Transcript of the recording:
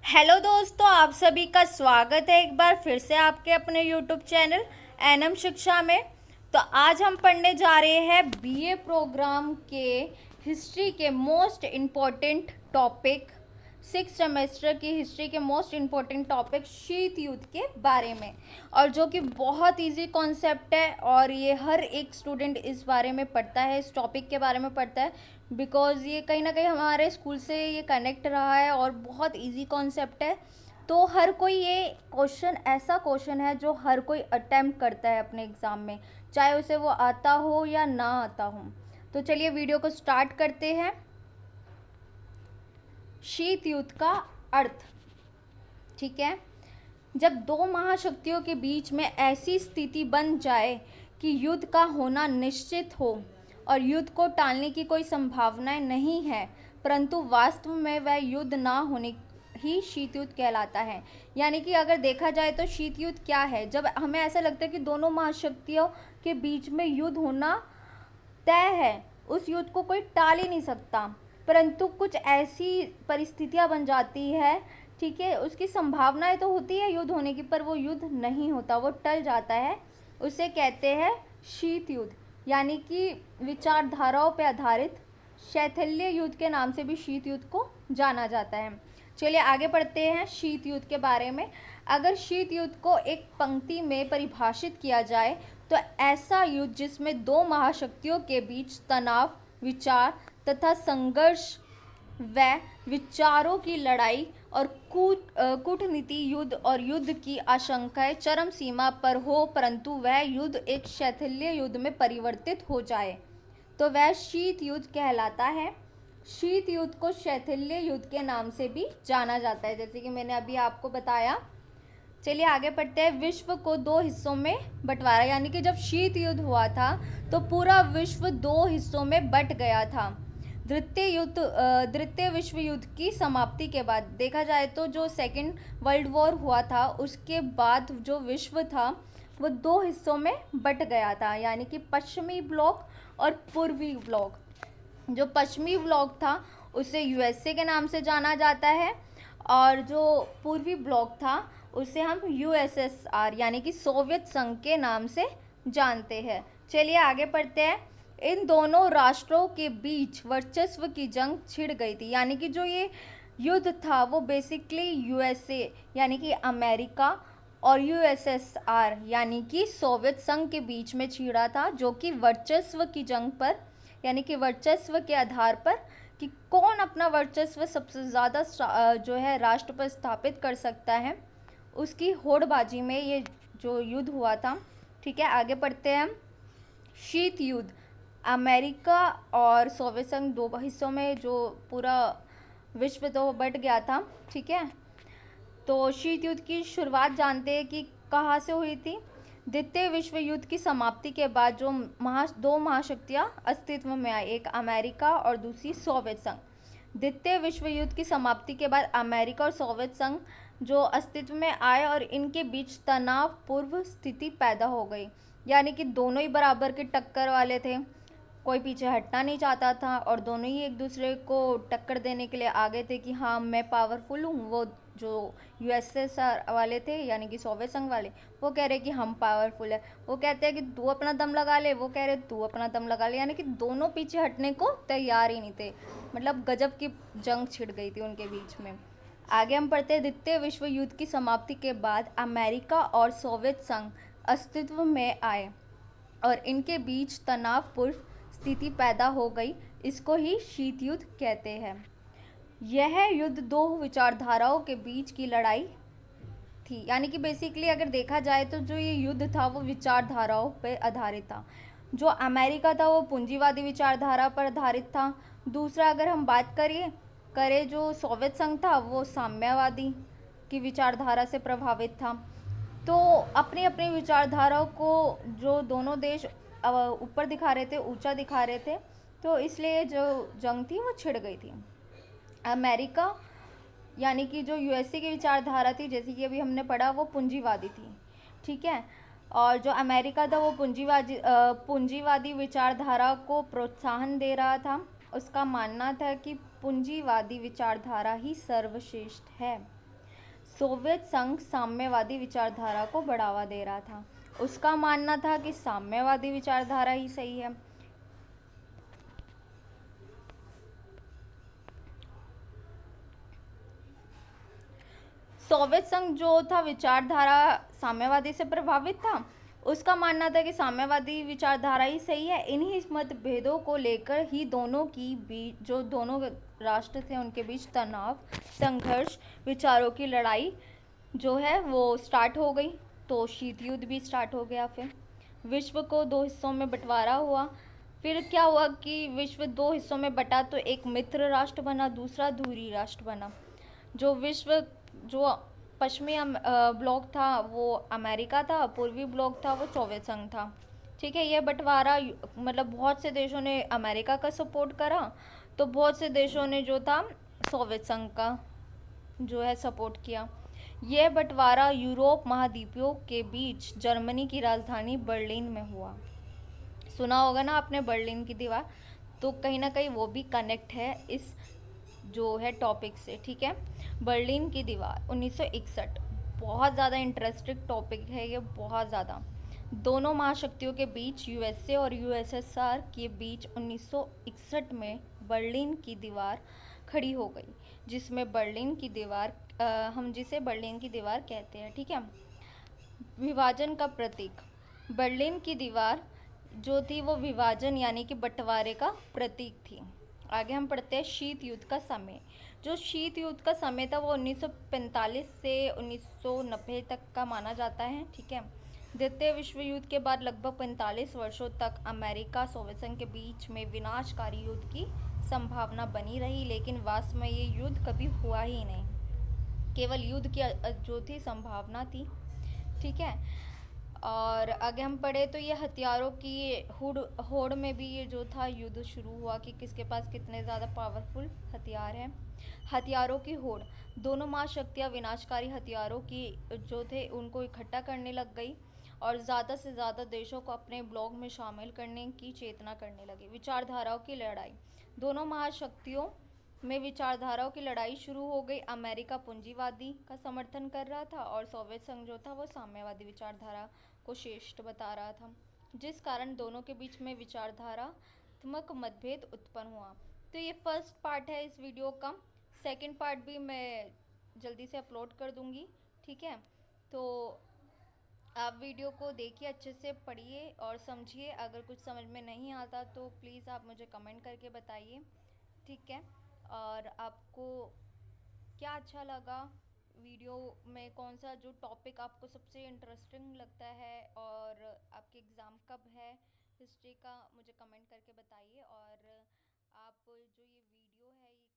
Hello दोस्तों, आप सभी का स्वागत है एक बार फिर से आपके अपने यूट्यूब चैनल एनएम शिक्षा में। तो आज हम पढ़ने जा रहे हैं बीए प्रोग्राम के हिस्ट्री के मोस्ट इम्पॉर्टेंट टॉपिक, 6 सेमेस्टर की हिस्ट्री के मोस्ट इम्पॉर्टेंट टॉपिक शीत युद्ध के बारे में, और जो कि बहुत इजी कॉन्सेप्ट है और ये हर एक स्टूडेंट इस बारे में पढ़ता है, इस टॉपिक के बारे में पढ़ता है, बिकॉज़ ये कहीं ना कहीं हमारे स्कूल से ये कनेक्ट रहा है और बहुत इजी कॉन्सेप्ट है। तो हर कोई ये क्वेश्चन ऐसा क्वेश्चन है जो हर कोई अटेम्प्ट करता है अपने एग्ज़ाम में, चाहे उसे वो आता हो या ना आता हो। तो चलिए वीडियो को स्टार्ट करते हैं। शीत युद्ध का अर्थ, ठीक है। जब दो महाशक्तियों के बीच में ऐसी स्थिति बन जाए कि युद्ध का होना निश्चित हो और युद्ध को टालने की कोई संभावनाएं नहीं है, परंतु वास्तव में वह युद्ध ना होने ही शीत युद्ध कहलाता है। यानी कि अगर देखा जाए तो शीत युद्ध क्या है, जब हमें ऐसा लगता है कि दोनों महाशक्तियों के बीच में युद्ध होना तय है, उस युद्ध को कोई टाल ही नहीं सकता, परंतु कुछ ऐसी परिस्थितियां बन जाती है, ठीक है, उसकी संभावनाएं तो होती है युद्ध होने की, पर वो युद्ध नहीं होता, वो टल जाता है, उसे कहते हैं शीत युद्ध। यानी कि विचारधाराओं पर आधारित शैथिल्य युद्ध के नाम से भी शीत युद्ध को जाना जाता है। चलिए आगे बढ़ते हैं शीत युद्ध के बारे में। अगर शीत युद्ध को एक पंक्ति में परिभाषित किया जाए तो ऐसा युद्ध जिसमें दो महाशक्तियों के बीच तनाव, विचार तथा संघर्ष व विचारों की लड़ाई और कूटनीति युद्ध और युद्ध की आशंकाएं चरम सीमा पर हो, परंतु वह युद्ध एक शैथिल्य युद्ध में परिवर्तित हो जाए, तो वह शीत युद्ध कहलाता है। शीत युद्ध को शैथिल्य युद्ध के नाम से भी जाना जाता है, जैसे कि मैंने अभी आपको बताया। चलिए आगे बढ़ते हैं। विश्व को दो हिस्सों में बंटवारा, यानी कि जब शीत युद्ध हुआ था तो पूरा विश्व दो हिस्सों में बंट गया था। द्वितीय विश्व युद्ध की समाप्ति के बाद देखा जाए तो जो सेकेंड वर्ल्ड वॉर हुआ था, उसके बाद जो विश्व था वो दो हिस्सों में बंट गया था, यानी कि पश्चिमी ब्लॉक और पूर्वी ब्लॉक। जो पश्चिमी ब्लॉक था उसे यूएसए के नाम से जाना जाता है, और जो पूर्वी ब्लॉक था उसे हम यूएसएसआर यानी कि सोवियत संघ के नाम से जानते हैं। चलिए आगे बढ़ते हैं। इन दोनों राष्ट्रों के बीच वर्चस्व की जंग छिड़ गई थी, यानी कि जो ये युद्ध था वो बेसिकली यूएसए यानी कि अमेरिका और यूएसएसआर यानी कि सोवियत संघ के बीच में छिड़ा था, जो कि वर्चस्व की जंग पर, यानी कि वर्चस्व के आधार पर कि कौन अपना वर्चस्व सबसे ज़्यादा जो है राष्ट्र पर स्थापित कर सकता है, उसकी होड़बाजी में ये जो युद्ध हुआ था। ठीक है, आगे बढ़ते हैं। शीत युद्ध अमेरिका और सोवियत संघ दो हिस्सों में, जो पूरा विश्व तो बंट गया था, ठीक है। तो शीत युद्ध की शुरुआत जानते हैं कि कहाँ से हुई थी। द्वितीय विश्व युद्ध की समाप्ति के बाद जो दो महाशक्तियाँ अस्तित्व में आई, एक अमेरिका और दूसरी सोवियत संघ। द्वितीय विश्व युद्ध की समाप्ति के बाद अमेरिका और सोवियत संघ जो अस्तित्व में आए और इनके बीच तनाव पूर्व स्थिति पैदा हो गई, यानी कि दोनों ही बराबर के टक्कर वाले थे, कोई पीछे हटना नहीं चाहता था और दोनों ही एक दूसरे को टक्कर देने के लिए आगे थे कि हाँ मैं पावरफुल हूँ। वो जो यूएसएसआर वाले थे यानी कि सोवियत संघ वाले, वो कह रहे कि हम पावरफुल है, वो कहते हैं कि तू अपना दम लगा ले, वो कह रहे तू अपना दम लगा ले, यानी कि दोनों पीछे हटने को तैयार ही नहीं थे। मतलब गजब की जंग छिड़ गई थी उनके बीच में। आगे हम पढ़ते हैं। द्वितीय विश्व युद्ध की समाप्ति के बाद अमेरिका और सोवियत संघ अस्तित्व में आए और इनके बीच तनावपूर्ण स्थिति पैदा हो गई, इसको ही शीत युद्ध कहते हैं। यह युद्ध दो विचारधाराओं के बीच की लड़ाई थी, यानी कि बेसिकली अगर देखा जाए तो जो ये युद्ध था वो विचारधाराओं पर आधारित था। जो अमेरिका था वो पूंजीवादी विचारधारा पर आधारित था। दूसरा अगर हम बात करें जो सोवियत संघ था वो साम्यवादी की विचारधारा से प्रभावित था। तो अपनी अपनी विचारधाराओं को जो दोनों देश ऊपर दिखा रहे थे, ऊंचा दिखा रहे थे, तो इसलिए जो जंग थी वो छिड़ गई थी। अमेरिका यानी कि जो यूएसए की विचारधारा थी, जैसे कि अभी हमने पढ़ा, वो पूंजीवादी थी, ठीक है, और जो अमेरिका था वो पूंजीवादी विचारधारा को प्रोत्साहन दे रहा था। उसका मानना था कि पूंजीवादी विचारधारा ही सर्वश्रेष्ठ है। सोवियत संघ साम्यवादी विचारधारा को बढ़ावा दे रहा था। उसका मानना था कि साम्यवादी विचारधारा ही सही है। सोवियत संघ जो था विचारधारा साम्यवादी से प्रभावित था। उसका मानना था कि साम्यवादी विचारधारा ही सही है। इन्हीं मतभेदों को लेकर ही दोनों की बीच, जो दोनों राष्ट्र थे उनके बीच तनाव, संघर्ष, विचारों की लड़ाई जो है वो स्टार्ट हो गई। तो शीत युद्ध भी स्टार्ट हो गया। फिर विश्व को दो हिस्सों में बंटवारा हुआ। फिर क्या हुआ कि विश्व दो हिस्सों में बटा, तो एक मित्र राष्ट्र बना, दूसरा दूरी राष्ट्र बना। जो पश्चिमी ब्लॉक था वो अमेरिका था, पूर्वी ब्लॉक था वो सोवियत संघ था। ठीक है, यह बंटवारा मतलब बहुत से देशों ने अमेरिका का सपोर्ट करा, तो बहुत से देशों ने जो था सोवियत संघ का जो है सपोर्ट किया। यह बंटवारा यूरोप महाद्वीपों के बीच जर्मनी की राजधानी बर्लिन में हुआ। सुना होगा ना आपने बर्लिन की दीवार, तो कहीं ना कहीं वो भी कनेक्ट है इस जो है टॉपिक से। ठीक है, बर्लिन की दीवार 1961 बहुत ज़्यादा इंटरेस्टिंग टॉपिक है ये, बहुत ज़्यादा। दोनों महाशक्तियों के बीच, यूएसए और यूएसएसआर के बीच 1961 में बर्लिन की दीवार खड़ी हो गई, जिसमें बर्लिन की दीवार हम जिसे बर्लिन की दीवार कहते हैं। ठीक है, विभाजन का प्रतीक। बर्लिन की दीवार जो थी वो विभाजन यानी कि बंटवारे का प्रतीक थी। आगे हम पढ़ते हैं शीत युद्ध का समय। जो शीत युद्ध का समय था वो 1945 से 1990 तक का माना जाता है। ठीक है, द्वितीय विश्व युद्ध के बाद लगभग 45 वर्षों तक अमेरिका सोवियत संघ के बीच में विनाशकारी युद्ध की संभावना बनी रही, लेकिन वास्तव में ये युद्ध कभी हुआ ही नहीं, केवल युद्ध की जो थी संभावना थी। ठीक है, और आगे हम पढ़े तो ये हथियारों की होड़ में भी ये जो था युद्ध शुरू हुआ कि किसके पास कितने ज़्यादा पावरफुल हथियार हैं। हथियारों की होड़, दोनों महाशक्तियाँ विनाशकारी हथियारों की जो थे उनको इकट्ठा करने लग गई और ज़्यादा से ज़्यादा देशों को अपने ब्लॉक में शामिल करने की चेतना करने लगी। विचारधाराओं की लड़ाई, दोनों महाशक्तियों में विचारधाराओं की लड़ाई शुरू हो गई। अमेरिका पूंजीवादी का समर्थन कर रहा था और सोवियत संघ जो था वो साम्यवादी विचारधारा को श्रेष्ठ बता रहा था, जिस कारण दोनों के बीच में विचारधारात्मक मतभेद उत्पन्न हुआ। तो ये फर्स्ट पार्ट है इस वीडियो का। सेकंड पार्ट भी मैं जल्दी से अपलोड कर दूंगी। ठीक है, तो आप वीडियो को देखिए, अच्छे से पढ़िए और समझिए। अगर कुछ समझ में नहीं आता तो प्लीज़ आप मुझे कमेंट करके बताइए। ठीक है, और आपको क्या अच्छा लगा वीडियो में, कौन सा जो टॉपिक आपको सबसे इंटरेस्टिंग लगता है, और आपके एग्ज़ाम कब है हिस्ट्री का, मुझे कमेंट करके बताइए। और आप जो ये वीडियो है ये